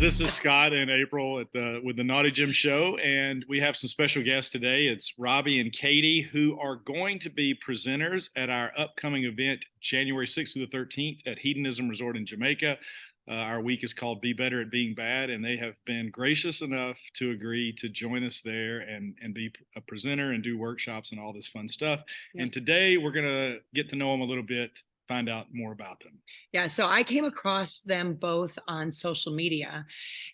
This is Scott and April with the Naughty Gym Show, and we have some special guests today. It's Robbie and Katy, who are going to be presenters at our upcoming event, January 6th through the 13th at Hedonism Resort in Jamaica. Our week is called Be Better at Being Bad, and they have been gracious enough to agree to join us there and be a presenter and do workshops and all this fun stuff. Yep. And today we're going to get to know them a little bit, find out more about them. Yeah, so I came across them both on social media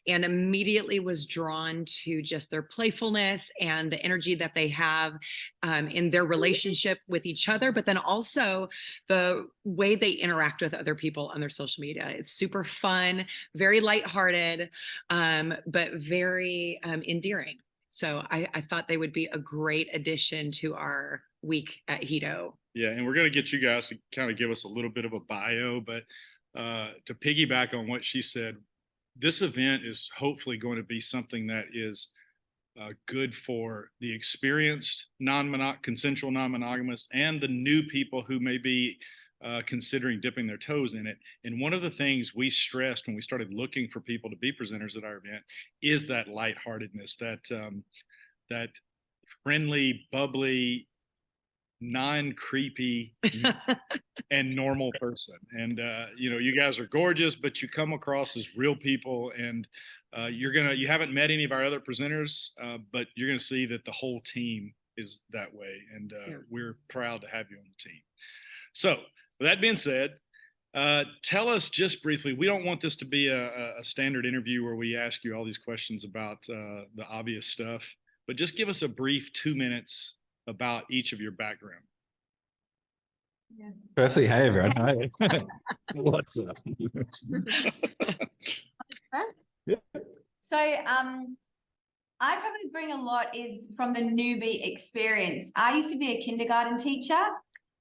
and immediately was drawn to just their playfulness and the energy that they have in their relationship with each other, but then also the way they interact with other people on their social media. It's super fun, very lighthearted, but very endearing. So I thought they would be a great addition to our week at Hedo. Yeah, and we're going to get you guys to kind of give us a little bit of a bio, but to piggyback on what she said, this event is hopefully going to be something that is good for the experienced consensual non-monogamous and the new people who may be considering dipping their toes in it. And one of the things we stressed when we started looking for people to be presenters at our event is that lightheartedness, that friendly, bubbly, non-creepy and normal person. And you guys are gorgeous, but you come across as real people, and you haven't met any of our other presenters, but you're gonna see that the whole team is that way, and we're proud to have you on the team. So with that being said, tell us just briefly, we don't want this to be a standard interview where we ask you all these questions about the obvious stuff, but just give us a brief 2 minutes about each of your background. Yeah. Firstly, hey everyone. Hi. What's up? Yeah. So I probably bring a lot is from the newbie experience. I used to be a kindergarten teacher,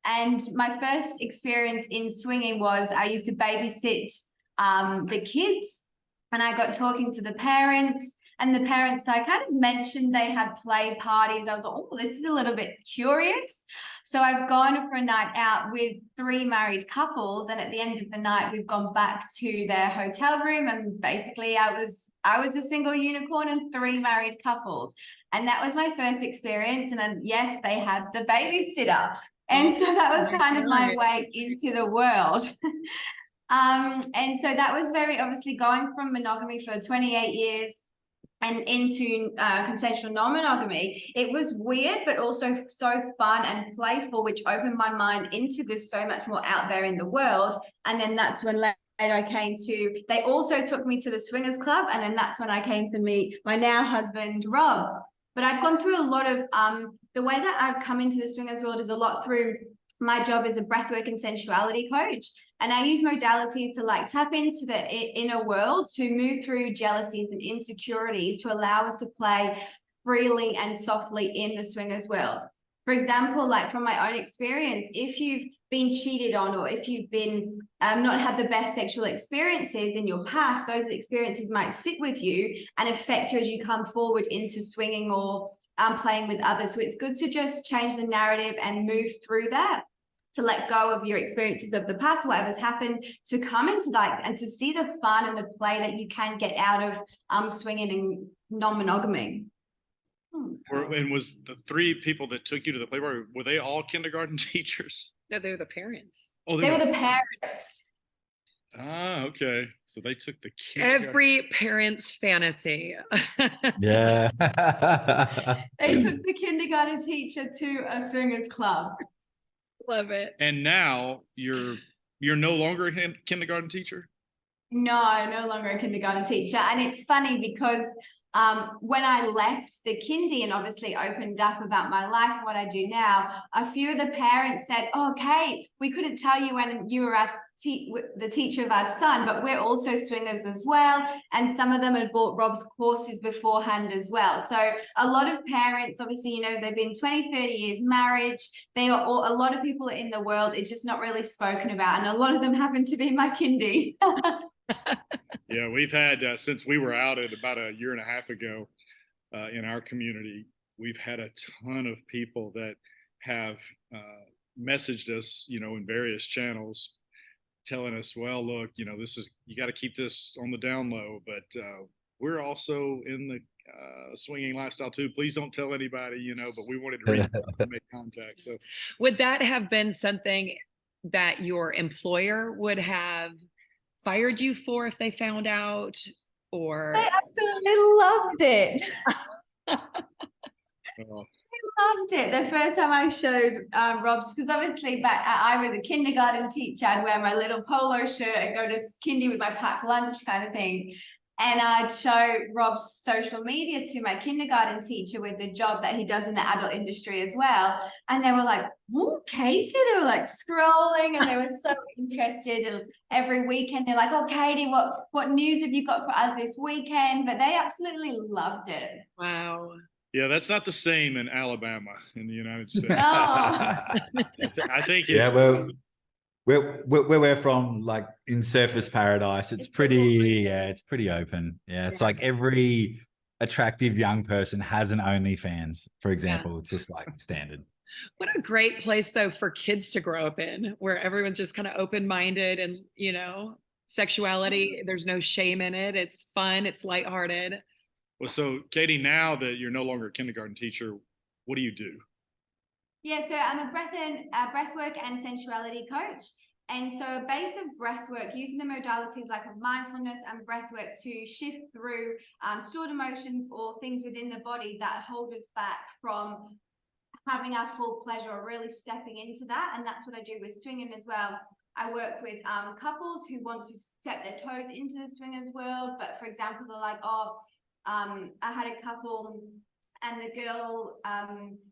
and my first experience in swinging was I used to babysit the kids, and I got talking to the parents. And the parents, I kind of mentioned they had play parties. I was like, oh, this is a little bit curious. So I've gone for a night out with 3 married couples. And at the end of the night, we've gone back to their hotel room. And basically I was a single unicorn and 3 married couples. And that was my first experience. And then, yes, they had the babysitter. And so that was kind of my way into the world. And so that was very obviously going from monogamy for 28 years and into consensual non-monogamy. It was weird, but also so fun and playful, which opened my mind into this so much more out there in the world. And then that's when later I came to, they also took me to the swingers club. And then that's when I came to meet my now husband, Rob. But I've gone through a lot of, the way that I've come into the swingers world is a lot through my job as a breathwork and sensuality coach. And I use modalities to tap into the inner world, to move through jealousies and insecurities, to allow us to play freely and softly in the swingers world. For example, from my own experience, if you've been cheated on, or if you've been not had the best sexual experiences in your past, those experiences might sit with you and affect you as you come forward into swinging or playing with others. So it's good to just change the narrative and move through that, to let go of your experiences of the past, whatever's happened, to come into that and to see the fun and the play that you can get out of swinging and non-monogamy. And was the 3 people that took you to the play party, were they all kindergarten teachers? No, they were the parents. Oh, they were the parents. Ah, okay. So they took the every parent's fantasy. Yeah. They took the kindergarten teacher to a swingers club. Love it. And now you're no longer a kindergarten teacher? No, no longer a kindergarten teacher. And it's funny because when I left the kindy and obviously opened up about my life and what I do now, a few of the parents said, oh, Kate, we couldn't tell you when you were the teacher of our son, but we're also swingers as well. And some of them had bought Rob's courses beforehand as well. So a lot of parents, obviously, they've been 20, 30 years marriage. A lot of people in the world, it's just not really spoken about. And a lot of them happen to be my kindy. Yeah, we've had, since we were out at about a year and a half ago in our community, we've had a ton of people that have messaged us, in various channels telling us, well, look, you know, this is, you got to keep this on the down low, but we're also in the swinging lifestyle too. Please don't tell anybody, you know, but we wanted to reach out and make contact. So would that have been something that your employer would have fired you for if they found out, or? They absolutely loved it. Loved it the first time I showed Rob's, because obviously I was a kindergarten teacher. I'd wear my little polo shirt and go to kindy with my packed lunch kind of thing, and I'd show Rob's social media to my kindergarten teacher with the job that he does in the adult industry as well, and they were like, "Oh, Katy," they were like scrolling and they were so interested, and every weekend they're like, "Oh, Katy, what news have you got for us this weekend?" But they absolutely loved it. Wow. yeah, that's not the same in Alabama in the United States. No. I think Yeah, well, where we're from, like in Surfers Paradise, it's pretty open. Yeah, it's like every attractive young person has an OnlyFans, for example. It's just like standard. What a great place though for kids to grow up in, where everyone's just kind of open-minded, and you know, sexuality, there's no shame in it. It's fun, it's lighthearted. Well, so Katy, now that you're no longer a kindergarten teacher, what do you do? Yeah, so I'm a breathwork and sensuality coach. And so a base of breathwork, using the modalities like of mindfulness and breathwork to shift through stored emotions or things within the body that hold us back from having our full pleasure, or really stepping into that. And that's what I do with swinging as well. I work with couples who want to step their toes into the swingers world. But for example, they're like, oh, I had a couple and the girl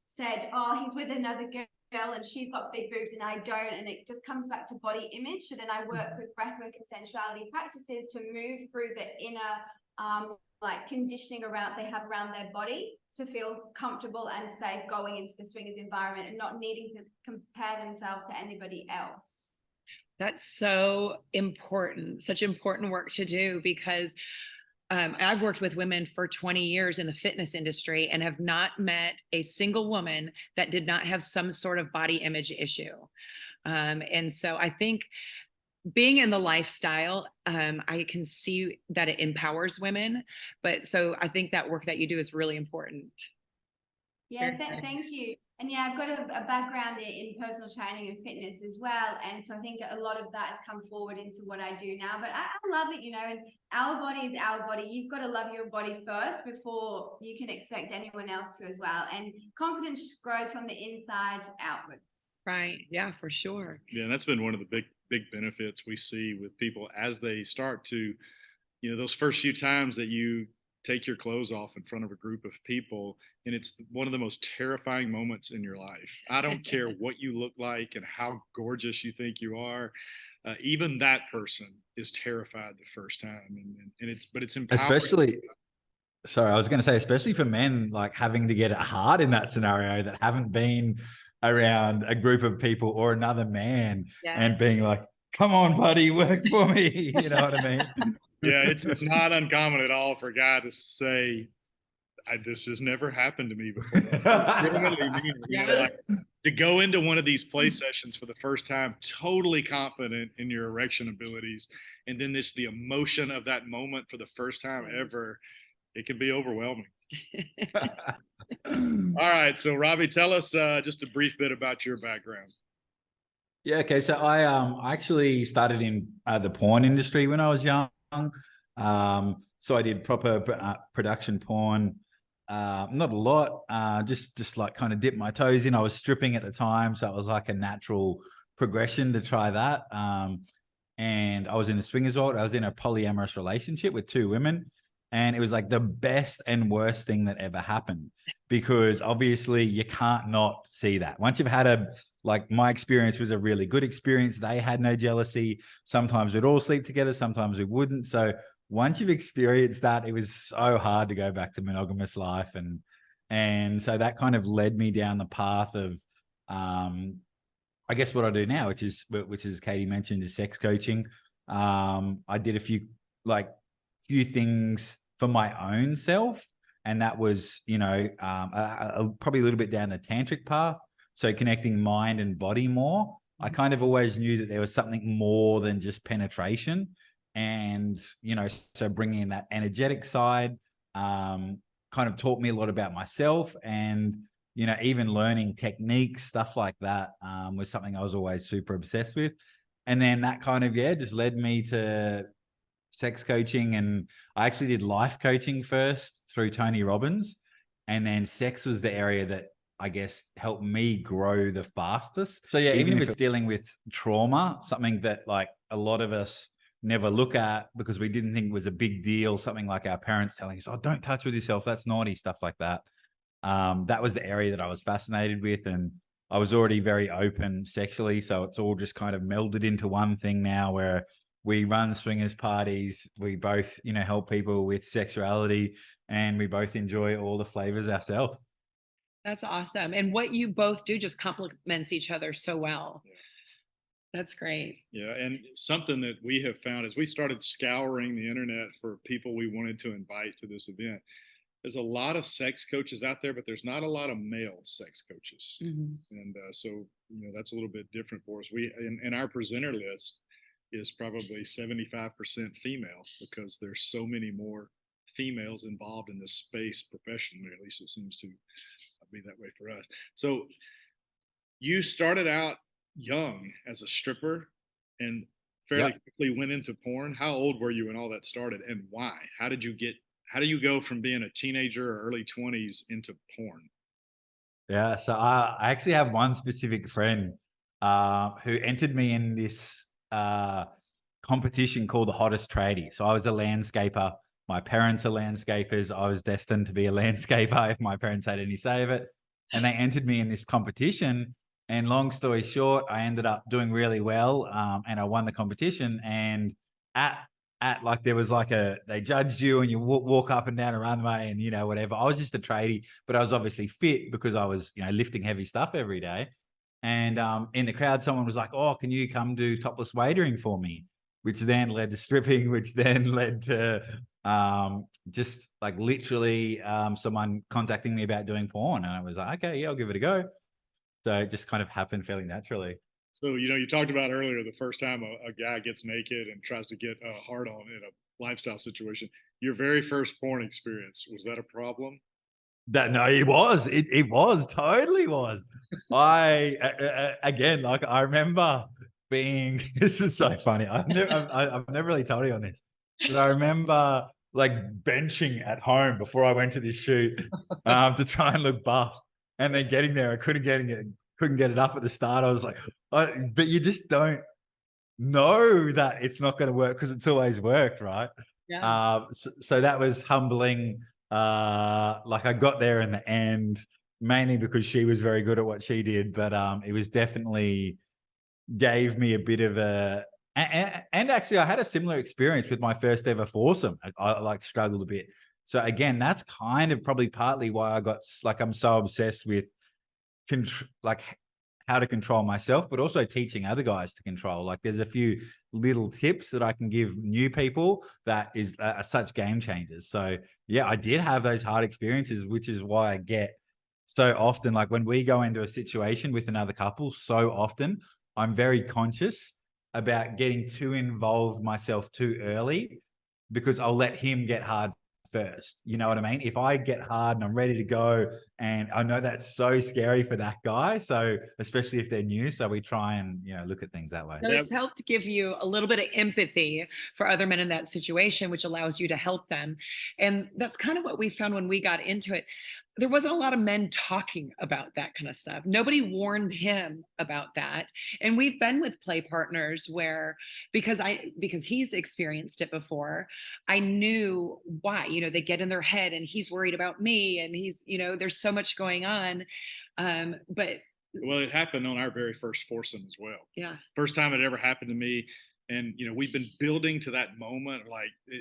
said, oh, he's with another girl and she's got big boobs and I don't, and it just comes back to body image. So then I work with breathwork and sensuality practices to move through the inner like conditioning they have around their body to feel comfortable and safe going into the swingers environment and not needing to compare themselves to anybody else. That's so important, such important work to do, because I've worked with women for 20 years in the fitness industry and have not met a single woman that did not have some sort of body image issue. And so I think being in the lifestyle, I can see that it empowers women. But so I think that work that you do is really important. Yeah, thank you. And yeah, I've got a background in personal training and fitness as well. And so I think a lot of that has come forward into what I do now. But I love it, you know, and our body is our body. You've got to love your body first before you can expect anyone else to as well. And confidence grows from the inside outwards. Right. Yeah, for sure. Yeah, and that's been one of the big benefits we see with people as they start to, you know, those first few times that you take your clothes off in front of a group of people, and it's one of the most terrifying moments in your life. I don't care what you look like and how gorgeous you think you are. Even that person is terrified the first time, and it's empowering. Sorry, I was going to say, especially for men, like having to get it hard in that scenario that haven't been around a group of people or another man, and being like, come on, buddy, work for me. You know what I mean? Yeah, it's not uncommon at all for a guy to say, this has never happened to me before. You know, like, to go into one of these play sessions for the first time, totally confident in your erection abilities, and then the emotion of that moment for the first time ever, it can be overwhelming. All right, so Robbie, tell us just a brief bit about your background. Yeah, okay. So I actually started in the porn industry when I was young. So I did proper production porn. Not a lot, just like kind of dipped my toes in. I was stripping at the time, so it was like a natural progression to try that. And I was in the swingers world. I was in a polyamorous relationship with 2 women, and it was like the best and worst thing that ever happened, because obviously you can't not see that. Once you've had like my experience was a really good experience. They had no jealousy. Sometimes we'd all sleep together, sometimes we wouldn't. So once you've experienced that, it was so hard to go back to monogamous life. And so that kind of led me down the path of, I guess what I do now, which is Katy mentioned, is sex coaching. I did a few things for my own self. And that was, you know, probably a little bit down the tantric path. So connecting mind and body more. I kind of always knew that there was something more than just penetration. And, so bringing in that energetic side kind of taught me a lot about myself, and, even learning techniques, stuff like that was something I was always super obsessed with. And then that kind of, just led me to sex coaching. And I actually did life coaching first through Tony Robbins. And then sex was the area that I guess helped me grow the fastest. So even if it's dealing with trauma, something that like a lot of us never look at because we didn't think was a big deal, something like our parents telling us, oh, don't touch with yourself, that's naughty, stuff like that. That was the area that I was fascinated with, and I was already very open sexually. So it's all just kind of melded into one thing now, where we run swingers parties. We both, help people with sexuality, and we both enjoy all the flavors ourselves. That's awesome. And what you both do just complements each other so well. Yeah. That's great. Yeah. And something that we have found as we started scouring the internet for people we wanted to invite to this event, there's a lot of sex coaches out there, but there's not a lot of male sex coaches. Mm-hmm. And so, that's a little bit different for us. We, in our presenter list is probably 75% female, because there's so many more females involved in this space professionally. At least it seems to be that way for us. So you started out young as a stripper and fairly quickly went into porn. How old were you when all that started, and why? How do you go from being a teenager or early 20s into porn? Yeah, so I actually have one specific friend who entered me in this competition called the Hottest Tradie. So I was a landscaper. My parents are landscapers. I was destined to be a landscaper if my parents had any say of it. And they entered me in this competition. And long story short, I ended up doing really well, and I won the competition. And at like, there was like they judged you, and you walk up and down a runway and whatever. I was just a tradie, but I was obviously fit because I was lifting heavy stuff every day. And in the crowd, someone was like, oh, can you come do topless waitering for me? Which then led to stripping, which then led to just like literally someone contacting me about doing porn. And I was like, okay, yeah, I'll give it a go. So it just kind of happened fairly naturally. So, you talked about earlier the first time a guy gets naked and tries to get a hard on in a lifestyle situation. Your very first porn experience, was that a problem? No, it was. It was, totally was. Again, like I remember being, this is so funny. I've never really told you on this, but I remember like benching at home before I went to this shoot to try and look buff, and then getting there, I couldn't get it up at the start. I was like, but you just don't know that it's not going to work because it's always worked, right? Yeah. So that was humbling. Like I got there in the end, mainly because she was very good at what she did, but it was definitely gave me a bit of and actually I had a similar experience with my first ever foursome. I like struggled a bit. So again, that's kind of probably partly why I'm so obsessed with like how to control myself, but also teaching other guys to control. Like there's a few little tips that I can give new people that are such game changers. So yeah, I did have those hard experiences, which is why I get so often, like when we go into a situation with another couple, so often I'm very conscious about getting too involved myself too early, because I'll let him get hard first. You know what I mean? If I get hard and I'm ready to go, and I know that's so scary for that guy. So especially if they're new. So we try and, look at things that way. So it's helped give you a little bit of empathy for other men in that situation, which allows you to help them. And that's kind of what we found when we got into it. There wasn't a lot of men talking about that kind of stuff. Nobody warned him about that. And we've been with play partners where, because he's experienced it before, I knew why. They get in their head and he's worried about me, and he's, there's so much going on. But well, it happened on our very first foursome as well. Yeah. First time it ever happened to me. And, we've been building to that moment,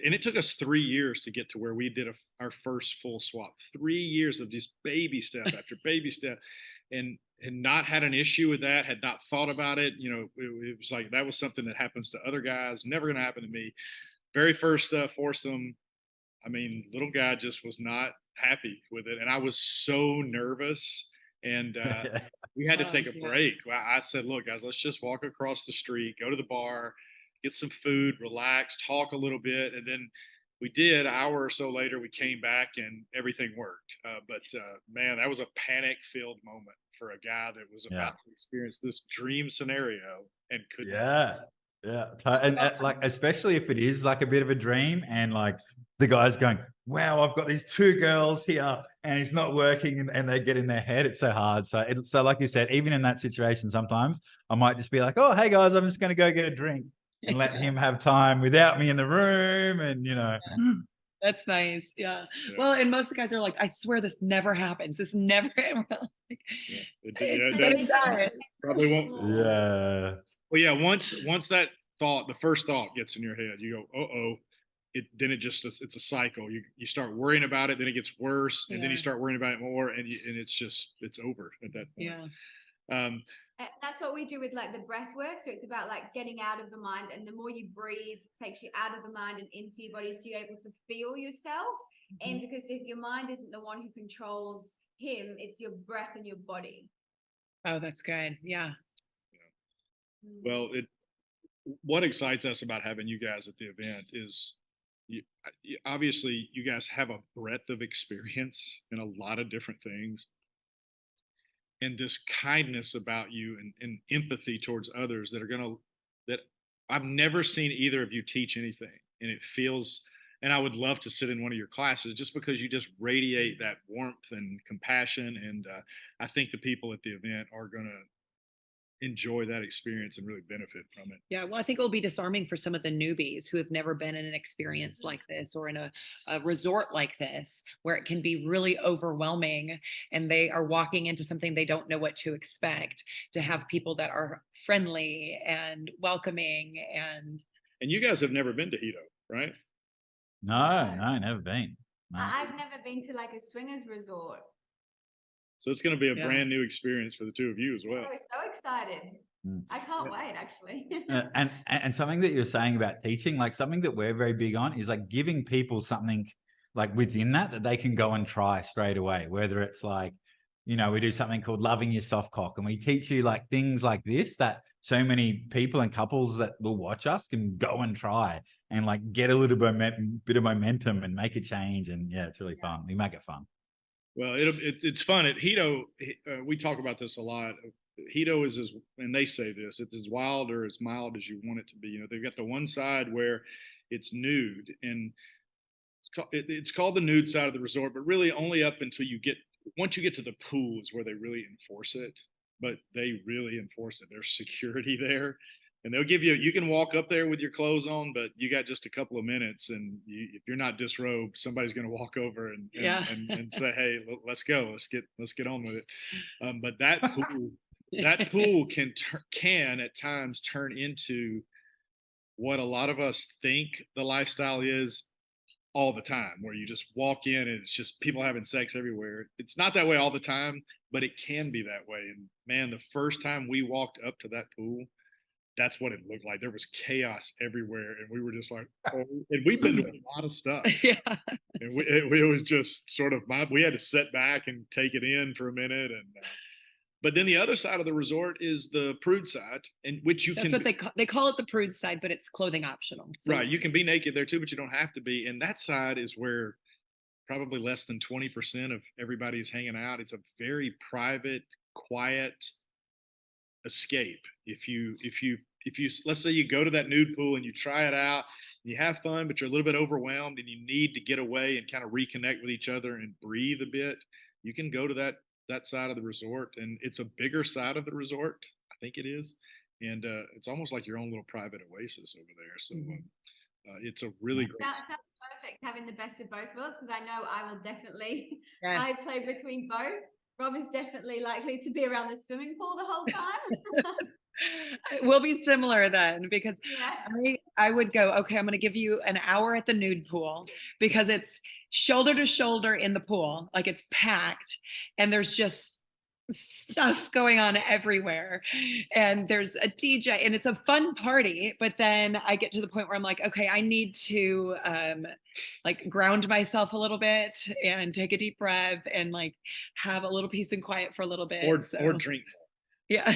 and it took us 3 years to get to where we did our first full swap. 3 years of just baby step after baby step, and had not had an issue with that, had not thought about it. It was like, that was something that happens to other guys, never going to happen to me. Very first foursome, little guy just was not happy with it. And I was so nervous. And we had to take a yeah. break. I said, look, guys, let's just walk across the street, go to the bar, get some food, relax, talk a little bit. And then we did. An hour or so later, we came back and everything worked. But man, that was a panic-filled moment for a guy that was about to experience this dream scenario and couldn't. Yeah. And like, especially if it is like a bit of a dream and like the guy's going, wow, I've got these two girls here and it's not working, and they get in their head. It's so hard. So like you said, even in that situation, sometimes I might just be like, oh, hey guys, I'm just going to go get a drink and let him have time without me in the room. And, you know, That's nice. Yeah. Well, and most of the guys are like, I swear this never happens. This never. Probably won't. yeah. Well, yeah. Once that thought, the first thought gets in your head, you go, oh. Then it's a cycle. You start worrying about it, then it gets worse, and then you start worrying about it more, and it's over at that point. Yeah. That's what we do with like the breath work. So it's about like getting out of the mind, and the more you breathe, it takes you out of the mind and into your body, so you're able to feel yourself. And because if your mind isn't the one who controls him, it's your breath and your body. Oh, that's good. Yeah. Well, what excites us about having you guys at the event is obviously you guys have a breadth of experience in a lot of different things, and this kindness about you and empathy towards others that I've never seen either of you teach anything, and it feels, and I would love to sit in one of your classes just because you just radiate that warmth and compassion, and I think the people at the event are going to enjoy that experience and really benefit from it. Yeah. Well, I think it'll be disarming for some of the newbies who have never been in an experience like this or in a resort like this, where it can be really overwhelming and they are walking into something they don't know what to expect, to have people that are friendly and welcoming. And you guys have never been to Hedo, right? No, never been. No. I've never been to like a swingers resort. So it's going to be a brand new experience for the two of you as well. Oh, so excited. I can't wait, actually. and something that you're saying about teaching, like something that we're very big on is like giving people something like within that they can go and try straight away. Whether it's like, you know, we do something called loving your soft cock, and we teach you like things like this that so many people and couples that will watch us can go and try and like get a little bit of momentum and make a change. And yeah, it's really fun. We make it fun. Well, it's fun at Hedo. We talk about this a lot. Hedo is and they say this, it's as wild or as mild as you want it to be. You know, they've got the one side where it's nude, and it's called the nude side of the resort, but really only up until once you get to the pool is where they really enforce it. But they really enforce it. There's security there. And they'll give you can walk up there with your clothes on, but you got just a couple of minutes. And if you're not disrobed, somebody's going to walk over and say, hey, let's go. Let's get on with it. But that pool can at times turn into what a lot of us think the lifestyle is all the time, where you just walk in and it's just people having sex everywhere. It's not that way all the time, but it can be that way. And man, the first time we walked up to that pool, that's what it looked like. There was chaos everywhere, and we were just like, oh. And we've been doing a lot of stuff. Yeah. And it was just sort of we had to sit back and take it in for a minute. And but then the other side of the resort is the prude side, and which That's what they call it, the prude side, but it's clothing optional. So. Right, you can be naked there too, but you don't have to be. And that side is where probably less than 20% of everybody is hanging out. It's a very private, quiet escape. If you let's say you go to that nude pool and you try it out, and you have fun, but you're a little bit overwhelmed and you need to get away and kind of reconnect with each other and breathe a bit, you can go to that side of the resort, and it's a bigger side of the resort, I think it is, and it's almost like your own little private oasis over there. So it's a really great. Sounds perfect, having the best of both worlds, because I know I will definitely. Yes. I play between both. Rob is definitely likely to be around the swimming pool the whole time. We'll be similar then, because I would go, okay, I'm going to give you an hour at the nude pool, because it's shoulder to shoulder in the pool, like it's packed, and there's just stuff going on everywhere, and there's a DJ, and it's a fun party. But then I get to the point where I'm like, okay, I need to like ground myself a little bit and take a deep breath and like have a little peace and quiet for a little bit. Or drink. Yeah.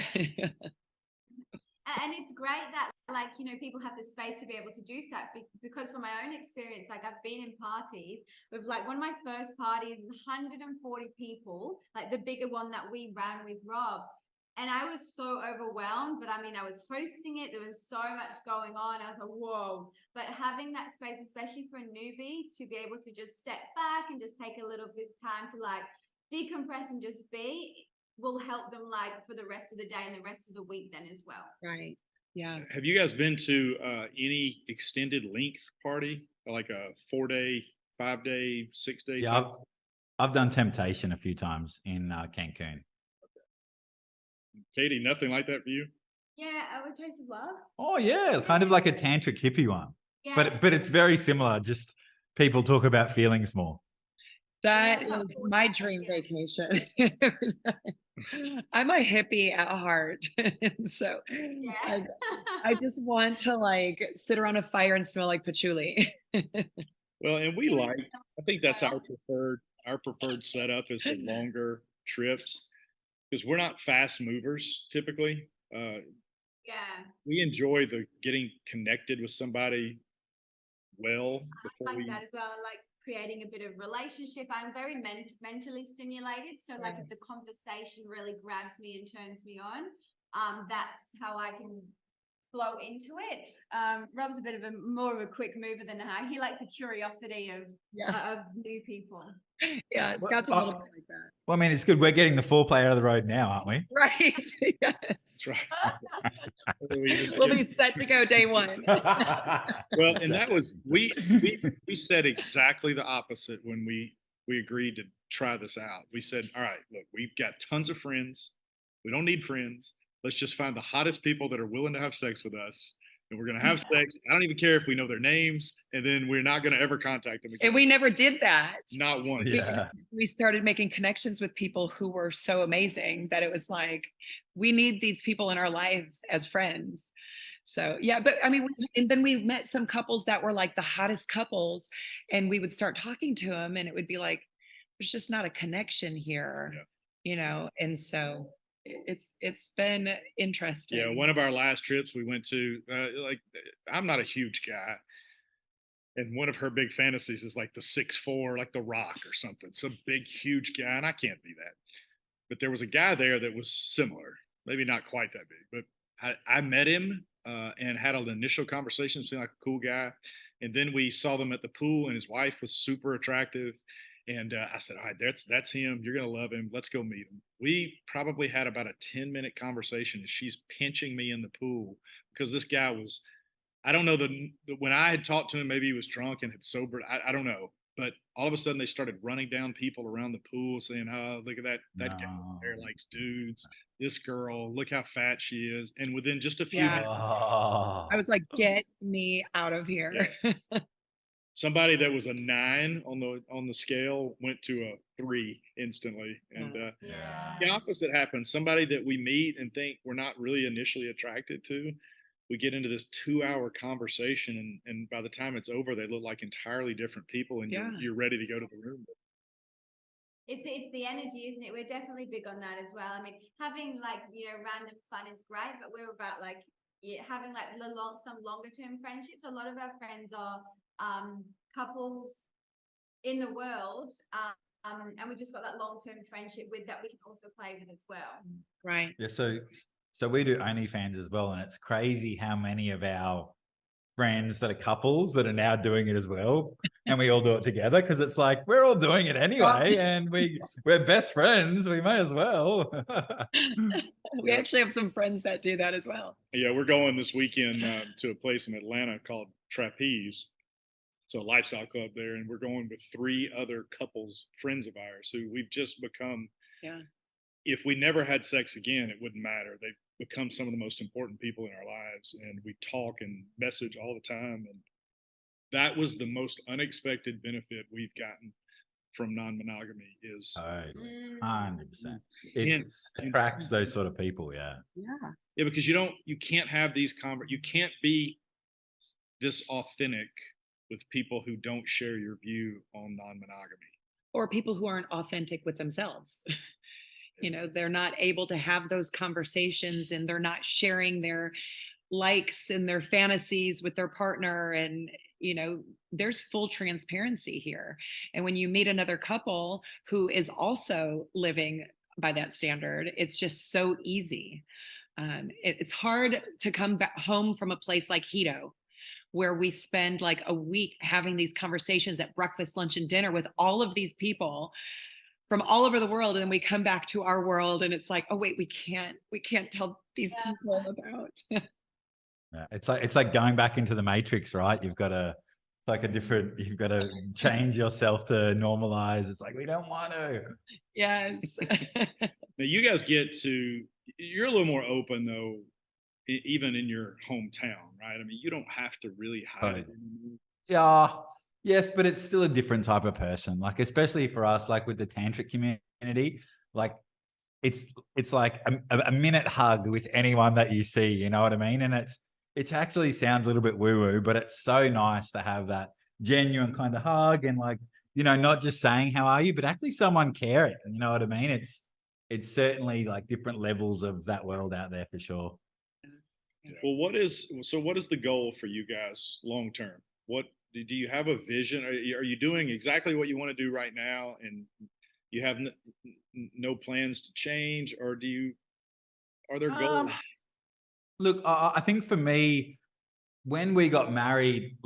And it's great that, like, you know, people have the space to be able to do that, because from my own experience, like, I've been in parties with, like, one of my first parties, 140 people, like the bigger one that we ran with Rob. And I was so overwhelmed, but I mean, I was hosting it. There was so much going on. I was like, whoa. But having that space, especially for a newbie, to be able to just step back and just take a little bit of time to like decompress and just be, will help them like for the rest of the day and the rest of the week then as well. Right. Yeah. Have you guys been to any extended length party, like a 4-day, 5-day, 6-day? Yeah, I've done Temptation a few times in Cancun. Katie, nothing like that for you? Yeah, a taste of love. Oh yeah, kind of like a tantric hippie one. Yeah. But it's very similar. Just people talk about feelings more. That Yeah, is my dream vacation. I'm a hippie at heart. And so Yeah. I just want to like sit around a fire and smell like patchouli. Well, and we like, I think that's our preferred setup is the longer trips, because we're not fast movers typically. Yeah. We enjoy the getting connected with somebody well I before like we. that as well. I like creating a bit of relationship. I'm very mentally stimulated. So like if the Yes. conversation really grabs me and turns me on, that's how I can flow into it. Rob's a bit of a more of a quick mover than I. He likes the curiosity of new people. Yeah, Scott's a little bit like that. Well, I mean, it's good. We're getting the foreplay out of the road now, aren't we? Right. Yes. That's right. We'll be set to go day one. Well, and that was we said exactly the opposite when we agreed to try this out. We said, all right, look, we've got tons of friends. We don't need friends. Let's just find the hottest people that are willing to have sex with us. And we're going to have sex. I don't even care if we know their names. And then we're not going to ever contact them again. And we never did that. Not once. Yeah. We started making connections with people who were so amazing that it was like, we need these people in our lives as friends. So yeah, but I mean, and then we met some couples that were like the hottest couples, and we would start talking to them, and it would be like, there's just not a connection here, you know. And so it's been interesting. Yeah, one of our last trips we went to, like, I'm not a huge guy, and one of her big fantasies is like the 6'4", like The Rock or something, some big, huge guy, and I can't be that. But there was a guy there that was similar, maybe not quite that big, but I met him and had an initial conversation, seemed like a cool guy, and then we saw them at the pool, and his wife was super attractive. And I said, all right, that's him. You're going to love him. Let's go meet him. We probably had about a 10-minute conversation, and she's pinching me in the pool because this guy was, I don't know, when I had talked to him, maybe he was drunk and had sobered. I don't know. But all of a sudden they started running down people around the pool saying, oh, look at that guy there likes dudes. This girl, look how fat she is. And within just a few minutes, I was like, get me out of here. Yeah. Somebody that was a 9 on the scale went to a 3 instantly. And the opposite happens. Somebody that we meet and think we're not really initially attracted to, we get into this 2-hour conversation, and by the time it's over, they look like entirely different people, and you're ready to go to the room. It's the energy, isn't it? We're definitely big on that as well. I mean, having like, you know, random fun is great, but we're about like having like some longer term friendships. A lot of our friends are couples in the world, and we just got that long-term friendship with that we can also play with as well. Right. Yeah. So we do OnlyFans as well, and it's crazy how many of our friends that are couples that are now doing it as well, and we all do it together because it's like we're all doing it anyway, and we're best friends. We may as well. We actually have some friends that do that as well. Yeah, we're going this weekend to a place in Atlanta called Trapeze. It's a lifestyle club there, and we're going with 3 other couples, friends of ours, who we've just become. Yeah. If we never had sex again, it wouldn't matter. They've become some of the most important people in our lives, and we talk and message all the time. And that was the most unexpected benefit we've gotten. from non-monogamy is Totally. 100%. It intense. attracts those sort of people. Yeah. Yeah, because you can't have these you can't be this authentic with people who don't share your view on non-monogamy. Or people who aren't authentic with themselves. You know, they're not able to have those conversations, and they're not sharing their likes and their fantasies with their partner. And, you know, there's full transparency here. And when you meet another couple who is also living by that standard, it's just so easy. It's hard to come back home from a place like Hedo, where we spend like a week having these conversations at breakfast, lunch, and dinner with all of these people from all over the world. And then we come back to our world and it's like, oh wait, we can't tell these people about. Yeah, it's like going back into the matrix, right? You've got to change yourself to normalize. It's like, we don't want to. Yes. Now you guys you're a little more open though, even in your hometown, right? I mean, you don't have to really hide it anymore. Yeah. Yes, but it's still a different type of person. Like, especially for us, like with the tantric community, like it's like a minute hug with anyone that you see, you know what I mean? And it actually sounds a little bit woo-woo, but it's so nice to have that genuine kind of hug and, like, you know, not just saying how are you, but actually someone caring, you know what I mean? It's certainly like different levels of that world out there for sure. Well, what is the goal for you guys long term? What do you have a vision? Are you doing exactly what you want to do right now, and you have no plans to change, or are there goals? Look, I think for me, when we got married,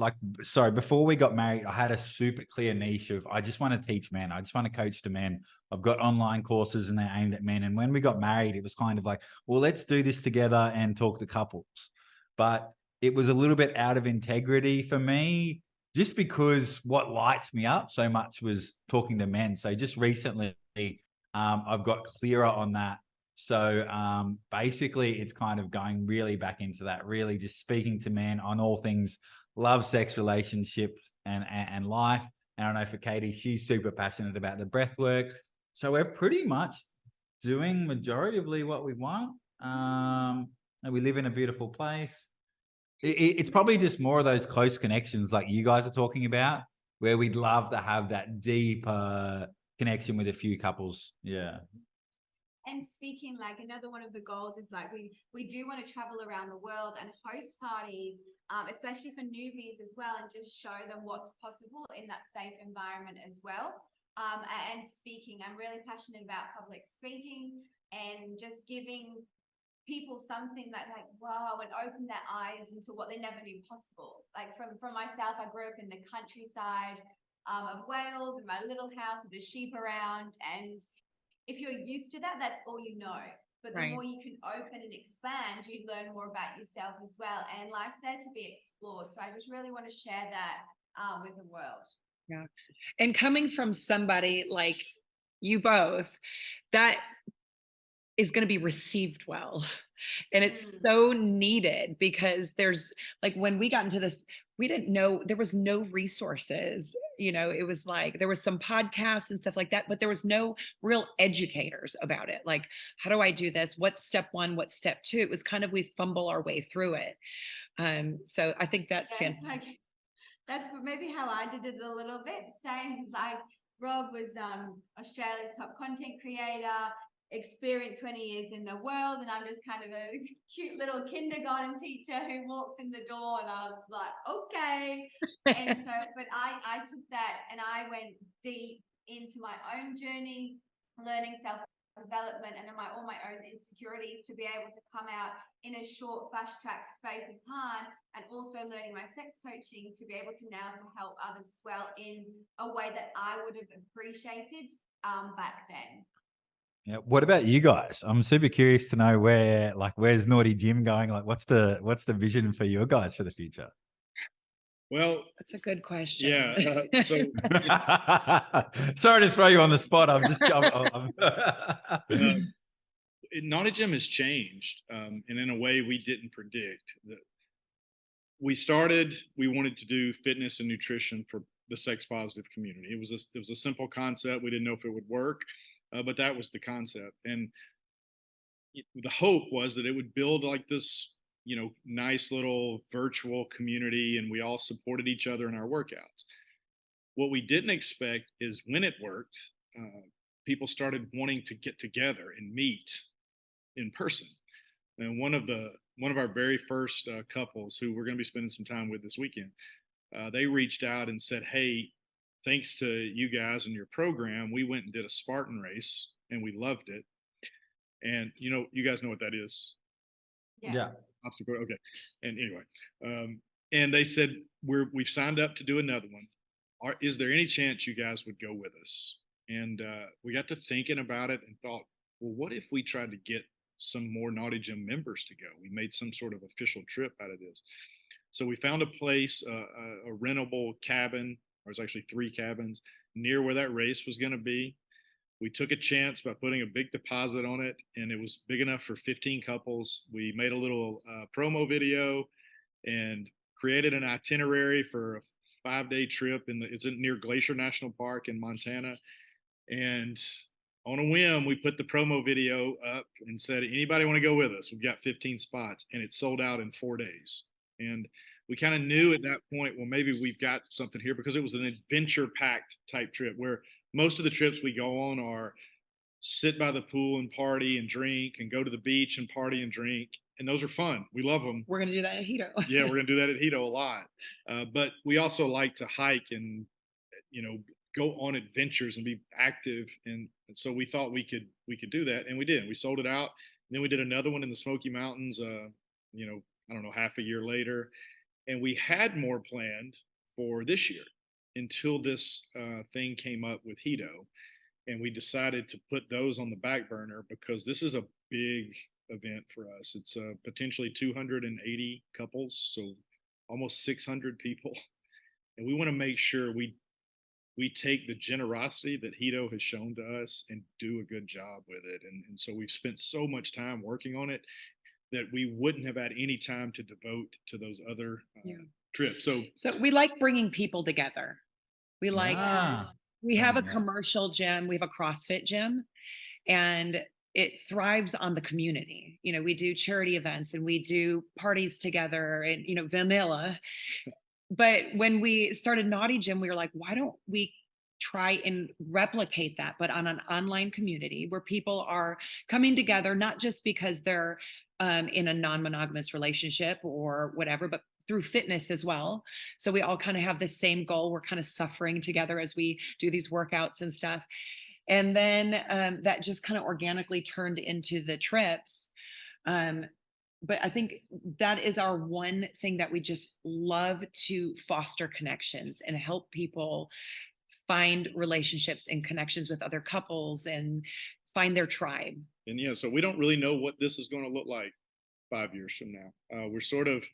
before we got married, I had a super clear niche of, I just want to teach men. I just want to coach to men. I've got online courses and they're aimed at men. And when we got married, it was kind of like, well, let's do this together and talk to couples. But it was a little bit out of integrity for me, just because what lights me up so much was talking to men. So just recently, I've got clearer on that. So basically it's kind of going really back into that, really just speaking to men on all things love, sex, relationship, and life. And I know for Katy, she's super passionate about the breath work. So we're pretty much doing majoritively what we want. And we live in a beautiful place. It's probably just more of those close connections like you guys are talking about, where we'd love to have that deeper connection with a few couples. Yeah. And speaking, like, another one of the goals is like we do want to travel around the world and host parties, especially for newbies as well, and just show them what's possible in that safe environment as well. And speaking, I'm really passionate about public speaking and just giving people something that, like, wow, and open their eyes into what they never knew possible. Like from myself, I grew up in the countryside of Wales in my little house with the sheep around, and if you're used to that, that's all you know. But the more you can open and expand, you learn more about yourself as well. And life's there to be explored. So I just really want to share that with the world. Yeah. And coming from somebody like you both, that is going to be received well. And it's so needed, because there's, like, when we got into this, we didn't know, there was no resources, you know, it was like, there was some podcasts and stuff like that, but there was no real educators about it. Like, how do I do this? What's step one? What's step two? It was kind of, we fumble our way through it. So I think that's fantastic. Like, that's maybe how I did it a little bit. Same, like Rob was Australia's top content creator, experienced 20 years in the world, and I'm just kind of a cute little kindergarten teacher who walks in the door, and I was like, okay. And so, but I took that and I went deep into my own journey, learning self-development and all my own insecurities to be able to come out in a short, fast-track space of time, and also learning my sex coaching to be able to now to help others as well in a way that I would have appreciated back then. Yeah. What about you guys? I'm super curious to know where's Naughty Jim going? Like, what's the vision for your guys for the future? Well, that's a good question. Yeah. So sorry to throw you on the spot. Naughty Jim has changed, and in a way we didn't predict. We wanted to do fitness and nutrition for the sex positive community. It was a simple concept. We didn't know if it would work, but that was the concept. And the hope was that it would build like this, nice little virtual community, and we all supported each other in our workouts. What we didn't expect is when it worked, people started wanting to get together and meet in person. And one of our very first couples who we're going to be spending some time with this weekend, they reached out and said, "Hey, thanks to you guys and your program, we went and did a Spartan race and we loved it." And you guys know what that is? Yeah. Obstacle. Okay. And anyway, and they said, we've signed up to do another one. Is there any chance you guys would go with us? And we got to thinking about it and thought, well, what if we tried to get some more Naughty Gym members to go? We made some sort of official trip out of this. So we found a place, a rentable cabin, or it's actually 3 cabins near where that race was going to be. We took a chance by putting a big deposit on it, and it was big enough for 15 couples. We made a little promo video and created an itinerary for a 5-day trip. It's near Glacier National Park in Montana. And on a whim, we put the promo video up and said, "Anybody want to go with us? We've got 15 spots," and it sold out in 4 days. And we kind of knew at that point, well, maybe we've got something here, because it was an adventure-packed type trip where most of the trips we go on are sit by the pool and party and drink, and go to the beach and party and drink. And those are fun. We love them. We're going to do that at Hedo. Yeah, we're going to do that at Hedo a lot. But we also like to hike and, go on adventures and be active. And so we thought we could do that. And we did. We sold it out. And then we did another one in the Smoky Mountains, I don't know, half a year later. And we had more planned for this year until this thing came up with Hedo. And we decided to put those on the back burner because this is a big event for us. It's potentially 280 couples, so almost 600 people. And we want to make sure we take the generosity that Hedo has shown to us and do a good job with it. And so we've spent so much time working on it that we wouldn't have had any time to devote to those other trips. So we like bringing people together. We like, we have a Yeah. commercial gym, we have a CrossFit gym, and it thrives on the community. We do charity events and we do parties together and, vanilla. But when we started Naughty Gym, we were like, why don't we try and replicate that, but on an online community where people are coming together, not just because they're in a non-monogamous relationship or whatever, but through fitness as well. So we all kind of have the same goal. We're kind of suffering together as we do these workouts and stuff. And then that just kind of organically turned into the trips. But I think that is our one thing that we just love, to foster connections and help people find relationships and connections with other couples and find their tribe. And so we don't really know what this is going to look like 5 years from now. We're sort of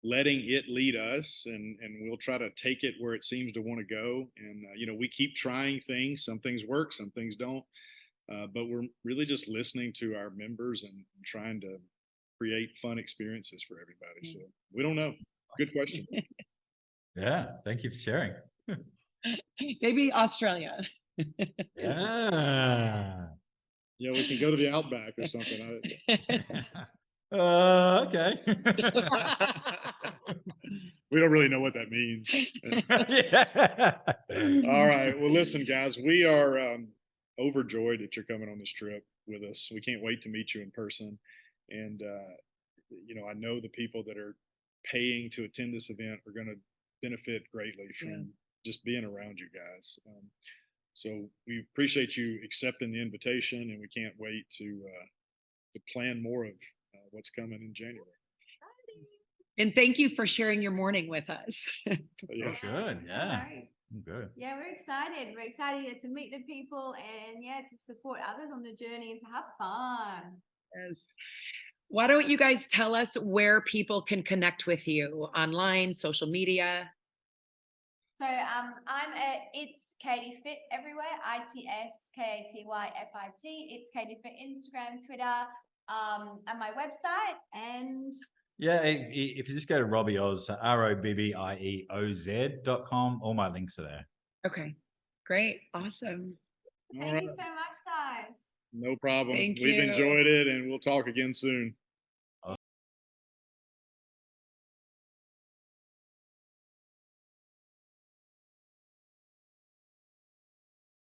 letting it lead us, and we'll try to take it where it seems to want to go. And we keep trying things. Some things work, some things don't. But we're really just listening to our members and trying to create fun experiences for everybody. So we don't know. Good question. Yeah. Thank you for sharing. Maybe Australia. Yeah. Yeah, we can go to the Outback or something. Okay. We don't really know what that means. Yeah. All right. Well, listen, guys, we are overjoyed that you're coming on this trip with us. We can't wait to meet you in person. And, I know the people that are paying to attend this event are going to benefit greatly from just being around you guys. So we appreciate you accepting the invitation, and we can't wait to plan more of what's coming in January. And thank you for sharing your morning with us. Yeah. Good. Yeah. Right. Good. Yeah, we're excited. We're excited to meet the people and to support others on the journey and to have fun. Yes. Why don't you guys tell us where people can connect with you online, social media? So I'm at It's Katy Fit everywhere. ITSKATYFIT. It's Katy Fit Instagram, Twitter, and my website. And Yeah, if you just go to Robbie Oz, ROBBIEOZ.com, all my links are there. Okay, great. Awesome. All Thank right. you so much, guys. No problem. Thank We've you. enjoyed it, and we'll talk again soon.